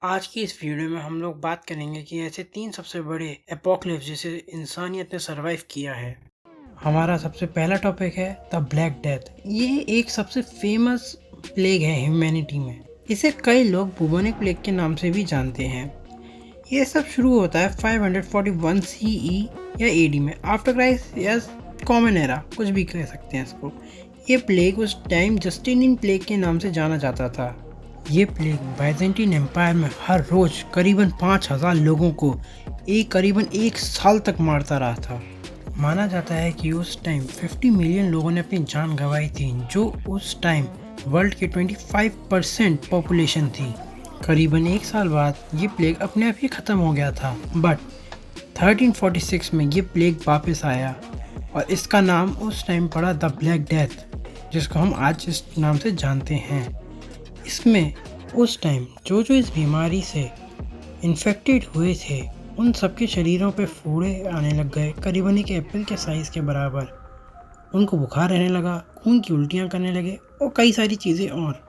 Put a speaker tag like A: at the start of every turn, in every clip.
A: आज की इस वीडियो में हम लोग बात करेंगे कि ऐसे 3 सबसे बड़े एपोकलिप्स जिसे इंसानियत ने सर्वाइव किया है। हमारा सबसे पहला टॉपिक है द ब्लैक डेथ। ये एक सबसे फेमस प्लेग है ह्यूमैनिटी में। इसे कई लोग बुबोनिक प्लेग के नाम से भी जानते हैं। ये सब शुरू होता है 541 सीई या एडी में, आफ्टर क्राइस्ट या कॉमन एरा, कुछ भी कह सकते हैं इसको। ये प्लेग उस टाइम जस्टिनियन प्लेग के नाम से जाना जाता था। ये प्लेग बाइजेंटीन एम्पायर में हर रोज करीबन 5000 लोगों को करीबन 1 साल तक मारता रहा था। माना जाता है कि उस टाइम 50 मिलियन लोगों ने अपनी जान गंवाई थी, जो उस टाइम वर्ल्ड के 25% पॉपुलेशन थी। करीबन 1 साल बाद ये प्लेग अपने आप ही ख़त्म हो गया था, बट 1346 में ये प्लेग वापस आया और इसका नाम उस टाइम पड़ा द ब्लैक डेथ, जिसको हम आज इस नाम से जानते हैं। इसमें उस टाइम जो इस बीमारी से इन्फेक्टेड हुए थे उन सबके शरीरों पे फोड़े आने लग गए, करीबन एक एप्पल के साइज़ के बराबर। उनको बुखार रहने लगा, खून की उल्टियाँ करने लगे और कई सारी चीज़ें और।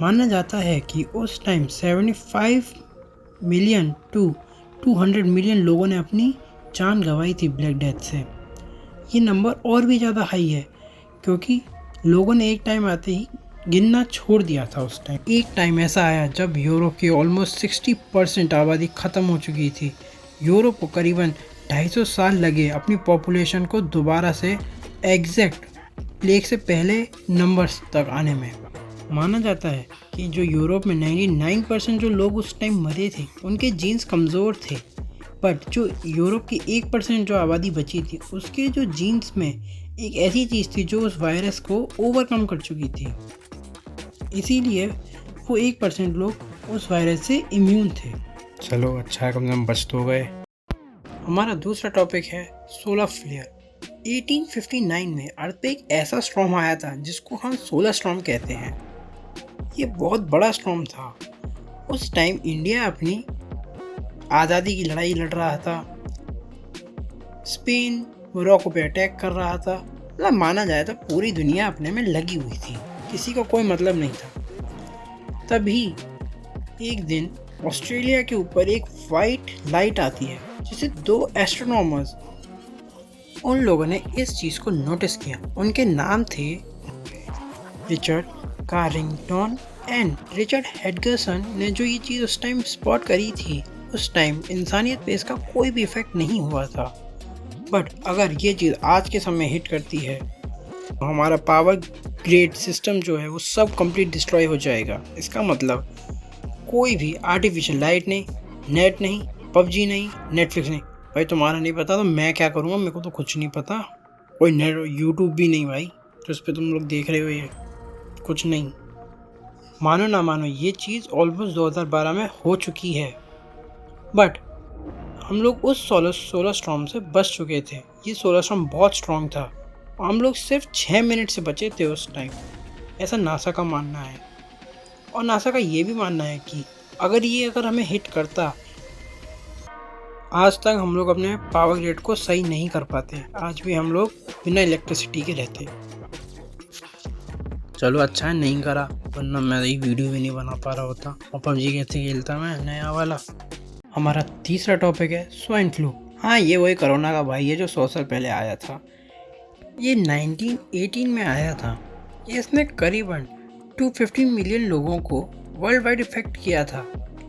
A: माना जाता है कि उस टाइम 75 मिलियन टू 200 मिलियन लोगों ने अपनी जान गंवाई थी ब्लैक डेथ से। ये नंबर और भी ज़्यादा हाई है क्योंकि लोगों ने एक टाइम आते ही गिनना छोड़ दिया था। उस टाइम एक टाइम ऐसा आया जब यूरोप की ऑलमोस्ट 60% आबादी ख़त्म हो चुकी थी। यूरोप को करीबन 250 साल लगे अपनी पॉपुलेशन को दोबारा से एग्जैक्ट प्लेग से पहले नंबर्स तक आने में। माना जाता है कि जो यूरोप में 99% जो लोग उस टाइम मरे थे उनके जीन्स कमज़ोर थे, बट जो यूरोप की 1% जो आबादी बची थी उसके जो जीन्स में एक ऐसी चीज़ थी जो उस वायरस को ओवरकम कर चुकी थी, इसीलिए वो 1% लोग उस वायरस से इम्यून थे। चलो अच्छा है, कम से कम बच तो गए। हमारा दूसरा टॉपिक है सोलर फ्लेयर। 1859 में अर्थ पे एक ऐसा स्टॉर्म आया था जिसको हम सोलर स्टॉर्म कहते हैं। ये बहुत बड़ा स्टॉर्म था। उस टाइम इंडिया अपनी आज़ादी की लड़ाई लड़ रहा था, स्पेन मोरक्को पे अटैक कर रहा था। मतलब माना जाए तो पूरी दुनिया अपने में लगी हुई थी, किसी को कोई मतलब नहीं था। तभी एक दिन ऑस्ट्रेलिया के ऊपर एक वाइट लाइट आती है जिसे 2 एस्ट्रोनॉमर्स, उन लोगों ने इस चीज़ को नोटिस किया। उनके नाम थे रिचर्ड कारिंगटन एंड रिचर्ड हेडगरसन ने जो ये चीज़ उस टाइम स्पॉट करी थी। उस टाइम इंसानियत पे इसका कोई भी इफेक्ट नहीं हुआ था, बट अगर ये चीज़ आज के समय हिट करती है तो हमारा पावर ग्रिड सिस्टम जो है वो सब कंप्लीट डिस्ट्रॉय हो जाएगा। इसका मतलब कोई भी आर्टिफिशियल लाइट नहीं, नेट नहीं, पबजी नहीं, नेटफ्लिक्स नहीं। भाई तुम्हारा नहीं पता तो मैं क्या करूँगा, मेरे को तो कुछ नहीं पता। कोई नेट यूट्यूब भी नहीं भाई तो उस पर तुम लोग देख रहे हो, ये कुछ नहीं। मानो ना मानो ये चीज़ ऑलमोस्ट 2012 में हो चुकी है, बट हम लोग उस सोलर स्टॉर्म से बच चुके थे। ये सोलर स्टॉर्म बहुत स्ट्रॉन्ग था और हम लोग सिर्फ 6 मिनट से बचे थे उस टाइम, ऐसा नासा का मानना है। और नासा का ये भी मानना है कि अगर हमें हिट करता, आज तक हम लोग अपने पावर ग्रिड को सही नहीं कर पाते, आज भी हम लोग बिना इलेक्ट्रिसिटी के रहते। चलो अच्छा है नहीं करा, वरना मैं ये वीडियो भी नहीं बना पा रहा होता और पबजी कैसे खेलता मैं नया वाला। हमारा तीसरा टॉपिक है स्वाइन फ्लू। हाँ, ये वही कोरोना का भाई है जो 100 साल पहले आया था। ये 1918 में आया था। इसने करीबन 250 मिलियन लोगों को वर्ल्ड वाइड इफेक्ट किया था।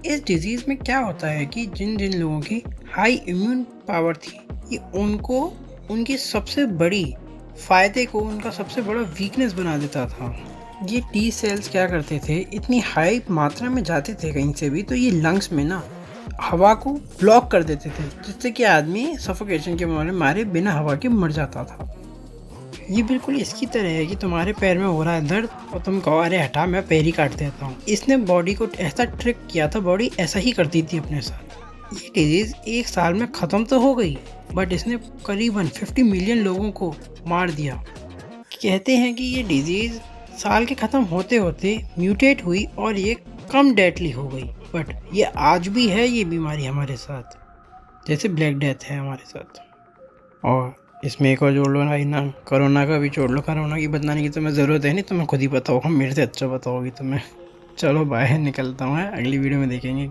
A: इस डिजीज़ में क्या होता है कि जिन जिन लोगों की हाई इम्यून पावर थी, ये उनको उनकी सबसे बड़ी फ़ायदे को उनका सबसे बड़ा वीकनेस बना देता था। ये टी सेल्स क्या करते थे, इतनी हाई मात्रा में जाते थे कहीं से भी तो ये लंग्स में ना हवा को ब्लॉक कर देते थे, जिससे कि आदमी सफोकेशन के मारे बिना हवा के मर जाता था। ये बिल्कुल इसकी तरह है कि तुम्हारे पैर में हो रहा है दर्द और तुम कहो अरे हटा मैं पैर ही काट देता हूँ। इसने बॉडी को ऐसा ट्रिक किया था, बॉडी ऐसा ही करती थी अपने साथ। ये डिजीज़ 1 साल में ख़त्म तो हो गई, बट इसने करीबन 50 मिलियन लोगों को मार दिया। कहते हैं कि ये डिजीज़ साल के ख़त्म होते होते म्यूटेट हुई और ये कम डेडली हो गई, बट ये आज भी है ये बीमारी हमारे साथ, जैसे ब्लैक डेथ है हमारे साथ। और इसमें एक और जोड़ लो भाई ना, कोरोना का भी जोड़ लो। कोरोना की बताने की तुम्हें ज़रूरत है नहीं, तुम्हें खुद ही पता होगा, मेरे से अच्छा पता होगी तुम्हें। चलो बाय, निकलता हूँ, अगली वीडियो में देखेंगे।